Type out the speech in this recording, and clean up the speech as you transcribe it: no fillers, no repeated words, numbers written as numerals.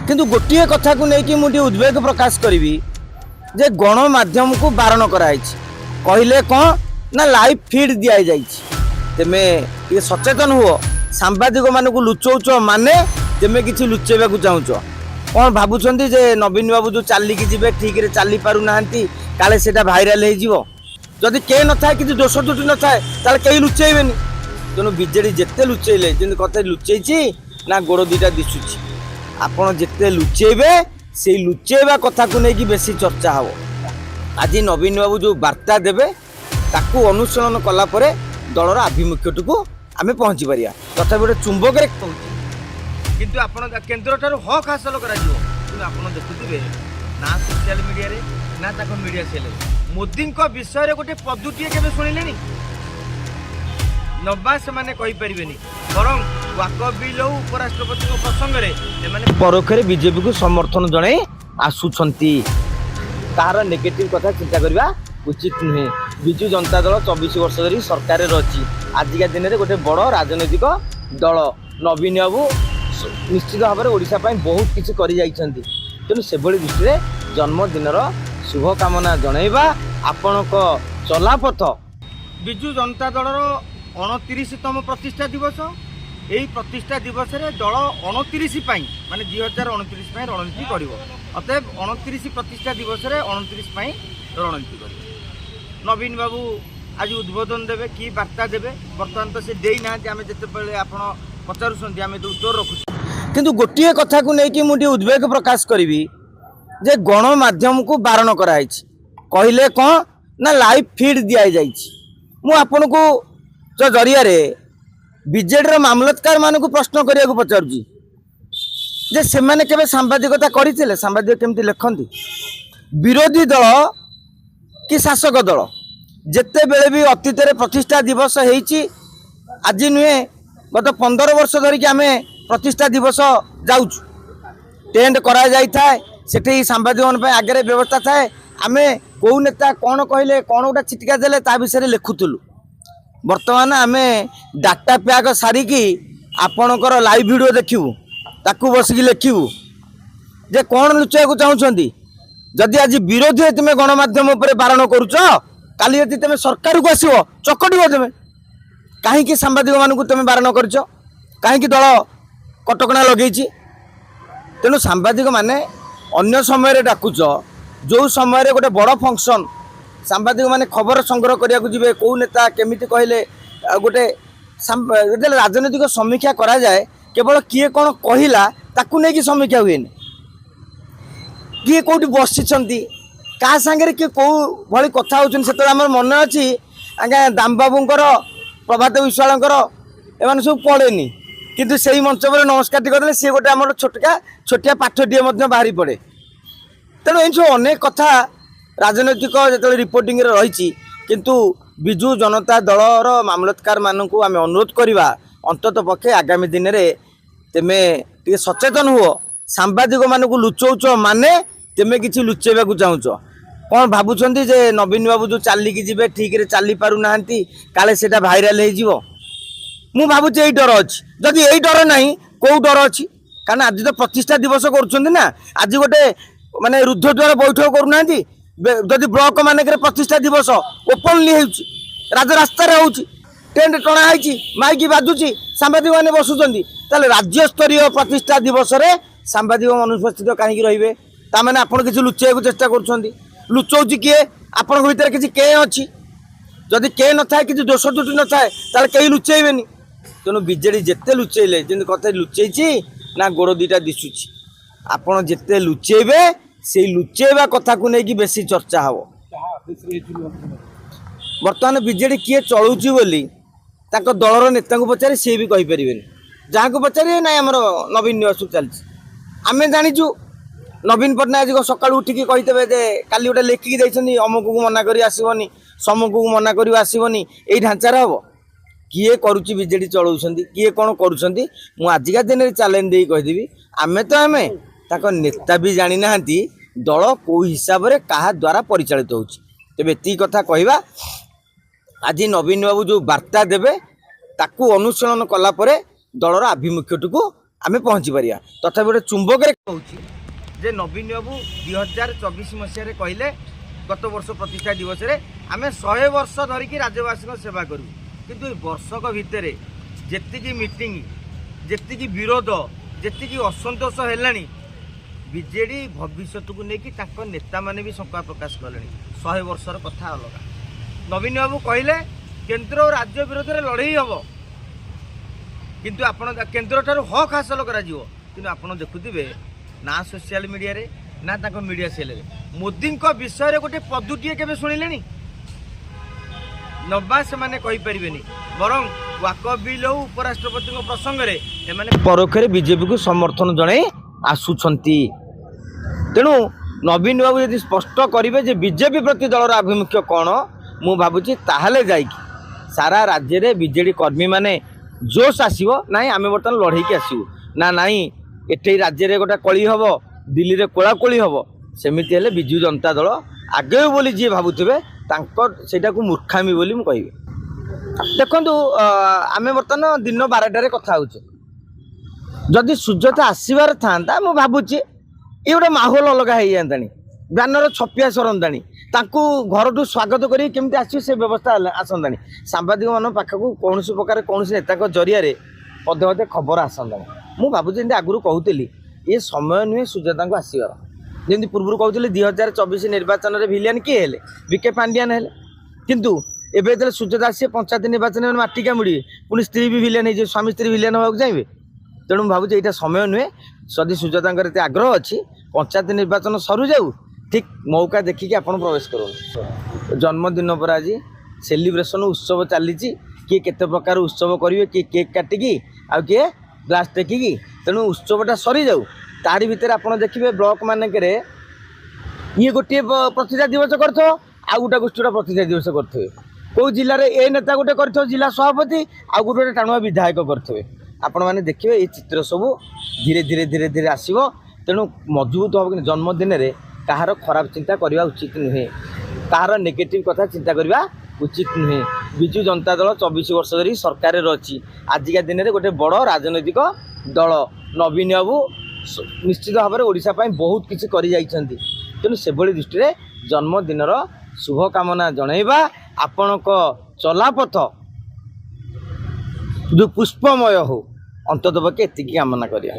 किंतु गोटे कथा को लेकिन मुझे उद्वेग प्रकाश करी जे गणमाध्यम को बारण कराई कहले कौन ना लाइव फीड दि जाए तेमे ये सचेतन हुओ सांबादिक मान को लुचौच माने तेमे किसी लुचेबा को चाहूच कौन भावुं जे नवीन बाबू जो चलिकी जी ठीक रे चली पार ना काले से भाइराल होदी कहीं न था कि दोष त्रुटि न था कहीं लुचेबेनि तेणु विजेडी जिते लुचेले जमी कथा लुचेची ना गोड़ दुईटा दिशुची आपड़ जिते लुचेबे से लुचेबा कथा को लेकिन बेसी चर्चा हम आज नवीन बाबू जो वार्ता देवे ताकू अनुसरण कलापर दलर आभिमुख्यटी को आम पहुँची पार तथा गोटे चुंबक किंतु आपण केन्द्र ठार हक हासिल कर देखुवे ना सोशल मीडिया रे ना ताको मीडिया सेल मोदी विषय गोटे पदुटे के शुणिले नवा से माने कहि परिबेनी बरं वाकफ बिल उपराष्ट्रपति प्रसंग में परोक्षे बीजेपी को समर्थन जणे आसुछंती तार नेगेटिव कथा चिंता करबा उचित नुहे विजु जनता दल 24 वर्ष धरी सरकार रही आजिका दिन में गोटे बड़ राजनैतिक दल नवीन बाबू निश्चित भाव में ओडिशा पाई बहुत किसी करि जाइछंती तेणु से दृष्टि जन्मदिनर शुभकामना जनइबा आपणक चलापथ विजु जनता दलर 29तम प्रतिष्ठा दिवस यही प्रतिष्ठा दिवस रे दल 29 माने 2029 रणनीति कर अतएव 29 प्रतिष्ठा दिवस रे 29 रणनीति कर नवीन बाबू आज उद्बोधन देवे कि वार्ता देवे बर्तमान तो से देना आम जिते आप पचारूँ आम तो उत्तर रखुच किंतु गोटे कथा को लेकिन मुझे उद्वेग प्रकाश करी जे गणमाध्यम को बारण कराई कहले कौन ना लाइव फीड दि जाए मुझे को जो जरिया बीजेडी मामलतकार मान को प्रश्न करने को पचारूँ जे से मैंने केवे सांबादिकता करते सांबादिक केमती लिखती विरोधी दल कि शासक दल जिते बेले भी अतीत प्रतिष्ठा दिवस होती आज नुहे गत 15 वर्ष धरिकी आम प्रतिष्ठा दिवस जाऊँ टेंट करा जाए से सांबादिक आगे व्यवस्था थाए आम कौ नेता कौन कहले कौन गोटा चिटिका देले ता विषय लिखुलु बर्तमान आम डाटा पैक सारिकी आपणकर लाइव वीडियो देखू ताकू बसिकी लिखू जे कौन लुचाइक चाहूँगी जदि आज विरोधी तुम गणमाध्यम उपर बारण करुच काली यदि तुम सरकार को आसो चकट तुम कहीं सांबादिक मान तुम बारण कर कहीं दल कटकणा लगे तेणु सांबादिक माने अन्य समय डाकुच जो समय गोटे बड़ फंक्शन सांबादिक माने खबर संग्रह करने को जी कौ नेता केमिति कहले गोटे राजनैतिक समीक्षा करा जाए केवल किए कौन कहला ताकू नहीं समीक्षा हुए किए कौटी बसी क्या सांगे किए कौ भली कथा होते मन अच्छी आज्ञा दाम बाबूंकर प्रभात विश्वाल एम सब पड़ेनि किंतु से मंच पर नमस्कार करदे सी गोटे आम छोटिया पाठटीए बाहरी पड़े तेणु ये सब अनेक कथा राजनैतिक जो रिपोर्टिंग रही किंतु विजु जनता दलर मामलतकार मान को आम अनुरोध करवा अंतत पक्षे आगामी दिन में तेमे टे सचेतन हुओ सांबादिक मान को लुचौच माने तेमे किसी लुचेबा को चाहूच कौन भावुं जे नवीन बाबू जो चलिकी जी ठीक रे चली पार ना काले से भाइराल हो भावुँ यही डर अच्छी जदि यही डर ना कौ डर अच्छी कारण आज तो प्रतिष्ठा दिवस कर आज गोटे माने रुद्धद्वार बैठक करूना जदि ब्लॉक मानक प्रतिष्ठा दिवस ओपनली राजरास्तार हो टेंट टणाई माइक बाजुची सांबादिक मैंने बसुँच राज्य स्तरीय प्रतिष्ठा दिवस रे सांबादिक अनुपस्थित कहीं रे ताने आप किसी लुचाइक चेष्टा कर लुचौची किए आपण भर किसी के अच्छी जदि के न था कि दोष त्रुटि न था कहीं लुचेबेनि तेणु विजेडी जिते लुचेले जमी कथा लुचेची ना गोड़ दुईटा दिशुची आपड़ जिते लुचेबे से लुचेबा कथा को लेकिन बेसी चर्चा हम बर्तमान विजेडी किए चलुची बोली दलर नेता को पचारे सी भी कहीपर जहाँ को पचारे ना आम नवीन निवास चलती आम जाचु नवीन पट्टनायक सकाल उठिकी कहीते जे काली गोटे लेखिकी देखते अमुक को मना कर आसबनी समूह को मना कर आसबनी यही ढांचार हम किए करुच्ची विजेडी चलाउछंती किए कौन करुछंती मु आजिका दिन में चैलेंज दे कहीदेवी आमे तो आमे ताको नेता भी जानी ना दल कौ हिसाब से क्या द्वारा परिचालित होउछि तेबे एती कथा कहवा आज नवीन बाबू जो वार्ता देवे ताकू अनुसरण कला परे दलर आभिमुख्यटी को आमे पहुँची पारिया तथापि गोटे चुंबक कहूँ जे नवीन बाबू 2024 मसीह कहले गत वर्ष प्रतिष्ठा दिवस रे आमे 100 वर्ष धरिकी राज्यवासी सेवा करूँ किंतु वर्षक भितर जेतिकी मीटिंग जेतिकी विरोध जेतिकी असंतोष है बीजेडी भविष्य को लेकिन नेता माने भी शंका प्रकाश कले 100 वर्षर कथा अलग नवीन बाबू कहले केंद्र और राज्य विरोध में लड़े हम किंतु आपण केंद्र ठारू हक हासिल कर देखुवे ना सोशल मीडिया रे ना ताको मीडिया सेल मोदी विषय रे गोटे पदुटीए केबे शुणिले नवा से माने कहि परिबेनी बरं वाकफ बिल उपराष्ट्रपति प्रसंग रे एमाने परोक्षरे बीजेपी को समर्थन जणे आसुछंती तेणु नवीन बाबू यदि स्पष्ट करेंगे जे बीजेपी प्रति दलर आभिमुख्य कौन मु भावुची ताहले जाइकी सारा राज्य रे बीजेडी कर्मी माने जोश आसीबो नाई आमे बर्तमान लड़े की आसीबू ना नाई एठे राज्य रे गोटा कली हबो दिल्ली रे कोलाकोली हबो सेमिति हेले बिजू जनता दल आगे बोली जी भावुथिबे तांकर सेटा को मूर्खामी बोली मु कहिबे देखंतु आमे बर्तमान दिन 12 रे कथा होचे जदि सुजता आसबार था मु भावुची ये गोटे माहौल अलग हो जातानी ब्यानर छपिया सरंतानी घर स्वागत करी केमती आस व्यवस्था आसंतानी सांबादिक मान पाखक कौन प्रकार कौन नेता जरिया पदे पदे खबर आसंतानी मु भावुची आगुरी कहूली ये समय नुहे सुजाता को आसबार जमी पूर्व कहते 2024 निर्वाचन में भिलियन किए हेले बीके पांडियान हेले किंतु एबे जो सुजाता आसी पंचायत निर्वाचन में माटिका मुड़ी पुणी स्त्री भी भिलियन हो स्वामी स्त्री भिलियन होगा चाहिए तेणु भावुची यहाँ समय नुहे जदि सुजाता आग्रह अच्छी पंचायत निर्वाचन सरू जाऊ ठीक मौका देखिकी आपण प्रवेश करूँ जन्मदिन पर आज सेलिब्रेशन उत्सव चली किए केते प्रकार उत्सव करेंगे किए केक काटिकी आ किए ग्लास टेकिकी तेणु उत्सवटा सरी जाऊ तारी भितर आप देखिए ब्लॉक मानक ये गोटे प्रतिष्ठा दिवस करते आउ गोटे गोष्ठी प्रतिष्ठा दिवस करते कौ जिले में ए नेता गोटे कर जिला सभापति आउ गोटे टाणुआ विधायक करते आपण मैंने देखिए ये चित्र सब धीरे धीरे धीरे धीरे आसो तेणु मजबूत हम कि जन्मदिन में कहार खराब चिंता करवा उचित नुहे कहार नेगेटिव कथा चिंता करवा उचित नुहे विजु जनता दल 24 वर्ष धरी सरकार अच्छी आजिका दिन में गोटे बड़ राजनैतिक दल नवीन बाबू निश्चित भाव में ओडिशा बहुत किसी कर तेणु से दृष्टि में जन्मदिन शुभकामना जनइबा आपणक चलापथ जो पुष्पमय हो अंततपक्षे एतिकी कामना करिया।